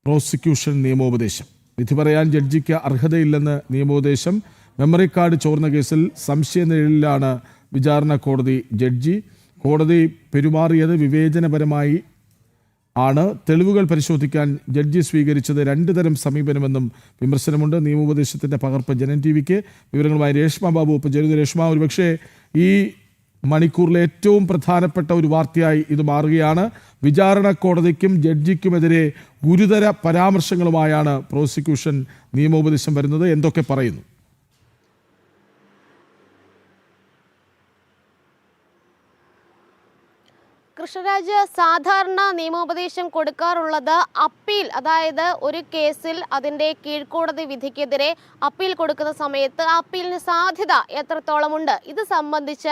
Prosecution നിയമോപദേശം. വിധി പറയാൻ ജഡ്ജിക്ക് അർഹതയില്ലെന്ന് നിയമോപദേശം. മെമ്മറി കാർഡ് ചോർന്ന കേസിൽ സംശയനിഴലിലാണ് വിചാരണ കോടതി ജഡ്ജി. കോടതി പെരുമാറിയത് വിവേചനപരമായി ആണ്. തെളിവുകൾ പരിശോധിക്കാൻ ജഡ്ജി സ്വീകരിച്ചത് രണ്ട് തരം സമീപനമെന്നും വിമർശനമുണ്ട്. നിയമോപദേശത്തിന്റെ പകർപ്പ് ജനം ടിവിക്ക്. വിവരങ്ങളുമായി രേഷ്മ ബാബു ഒപ്പം ചേരുന്നു. രേഷ്മ, ഒരുപക്ഷെ ഈ മണിക്കൂറിലെ ഏറ്റവും പ്രധാനപ്പെട്ട ഒരു വാർത്തയായി ഇത് മാറുകയാണ്. വിചാരണ കോടതിക്കും ജഡ്ജിക്കുമെതിരെ ഗുരുതര പരാമർശങ്ങളുമായാണ് പ്രോസിക്യൂഷൻ നിയമോപദേശം വരുന്നത്. എന്തൊക്കെ പറയുന്നു? കൃഷ്ണരാജ്, സാധാരണ നിയമോപദേശം കൊടുക്കാറുള്ളത് അപ്പീൽ, അതായത് ഒരു കേസിൽ അതിൻ്റെ കീഴ്ക്കോടതി വിധിക്കെതിരെ അപ്പീൽ കൊടുക്കുന്ന സമയത്ത് അപ്പീലിന് സാധ്യത എത്രത്തോളമുണ്ട് ഇത് സംബന്ധിച്ച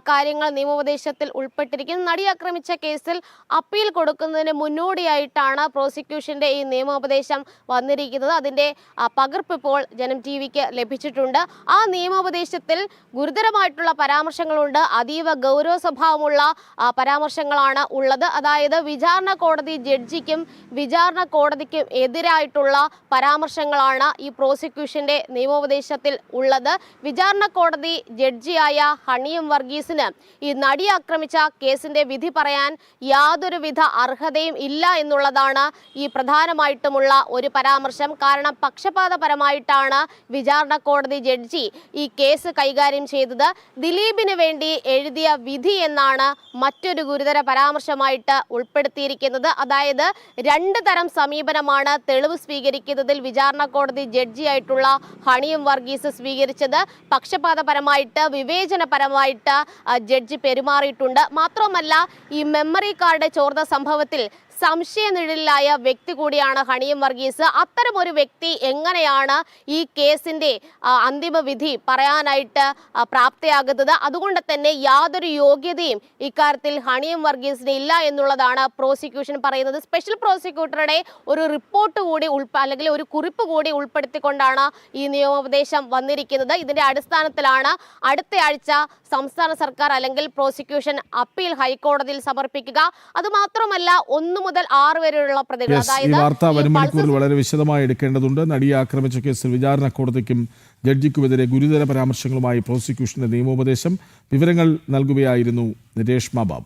കാര്യങ്ങൾ നിയമോപദേശത്തിൽ ഉൾപ്പെട്ടിരിക്കുന്നു. നടി ആക്രമിച്ച കേസിൽ അപ്പീൽ കൊടുക്കുന്നതിന് മുന്നോടിയായിട്ടാണ് പ്രോസിക്യൂഷന്റെ ഈ നിയമോപദേശം വന്നിരിക്കുന്നത്. അതിൻ്റെ പകർപ്പ് ഇപ്പോൾ ജനം ടിവിക്ക് ലഭിച്ചിട്ടുണ്ട്. ആ നിയമോപദേശത്തിൽ ഗുരുതരമായിട്ടുള്ള പരാമർശങ്ങളുണ്ട്. അതീവ ഗൗരവ സ്വഭാവമുള്ള പരാമർശങ്ങളാണ് ഉള്ളത്. അതായത് വിചാരണ കോടതി ജഡ്ജിക്കും വിചാരണ കോടതിക്കും എതിരായിട്ടുള്ള പരാമർശങ്ങളാണ് ഈ പ്രോസിക്യൂഷന്റെ നിയമോപദേശത്തിൽ ഉള്ളത്. വിചാരണ കോടതി ജഡ്ജിയായ ഹണിയം വർഗീസിന് ഈ നടി ആക്രമിച്ച കേസിന്റെ വിധി പറയാൻ യാതൊരുവിധ അർഹതയും ഇല്ല എന്നുള്ളതാണ് ഈ പ്രധാനമായിട്ടുമുള്ള ഒരു പരാമർശം. കാരണം പക്ഷപാതപരമായിട്ടാണ് വിചാരണ കോടതി ജഡ്ജി ഈ കേസ് കൈകാര്യം ചെയ്തത്. ദിലീപിന് വേണ്ടി എഴുതിയ വിധി എന്നാണ് മറ്റൊരു ഗുരുതര പരാമർശമായിട്ട് ഉൾപ്പെടുത്തിയിരിക്കുന്നത്. അതായത് രണ്ട് തരം സമീപനമാണ് തെളിവ് സ്വീകരിക്കുന്നതിൽ വിചാരണ കോടതി ജഡ്ജിയായിട്ടുള്ള ഹണിയം വർഗീസ് സ്വീകരിച്ചത്. പക്ഷപാതപരമായിട്ട്, വിവേചനപരമായിട്ട് ജഡ്ജി പെരുമാറിയിട്ടുണ്ട്. മാത്രമല്ല, ഈ മെമ്മറി കാർഡ് ചോർന്ന സംഭവത്തിൽ സംശയനിഴലിലായ വ്യക്തി കൂടിയാണ് ഹണിയം വർഗീസ്. അത്തരമൊരു വ്യക്തി എങ്ങനെയാണ് ഈ കേസിന്റെ അന്തിമ വിധി പറയാനായിട്ട് പ്രാപ്തയാകുന്നത്? അതുകൊണ്ട് തന്നെ യാതൊരു യോഗ്യതയും ഇക്കാര്യത്തിൽ ഹണിയം വർഗീസിന് ഇല്ല എന്നുള്ളതാണ് പ്രോസിക്യൂഷൻ പറയുന്നത്. സ്പെഷ്യൽ പ്രോസിക്യൂട്ടറുടെ ഒരു റിപ്പോർട്ട് കൂടി അല്ലെങ്കിൽ ഒരു കുറിപ്പ് കൂടി ഉൾപ്പെടുത്തിക്കൊണ്ടാണ് ഈ നിയമോപദേശം വന്നിരിക്കുന്നത്. ഇതിന്റെ അടിസ്ഥാനത്തിലാണ് അടുത്ത ആഴ്ച സംസ്ഥാന സർക്കാർ അല്ലെങ്കിൽ പ്രോസിക്യൂഷൻ അപ്പീൽ ഹൈക്കോടതിയിൽ സമർപ്പിക്കുക. അതുമാത്രമല്ല, 1 മുതൽ 6 വരെയുള്ള പ്രതികൾ, ഈ വാർത്ത വരും മണിക്കൂറിൽ വളരെ വിശദമായി എടുക്കേണ്ടതുണ്ട്. നടിയെ ആക്രമിച്ച കേസിൽ വിചാരണ കോടതിക്കും ജഡ്ജിക്കുമെതിരെ ഗുരുതര പരാമർശങ്ങളുമായി പ്രോസിക്യൂഷന്റെ നിയമോപദേശം. വിവരങ്ങൾ നൽകുകയായിരുന്നു രേഷ്മ ബാബു.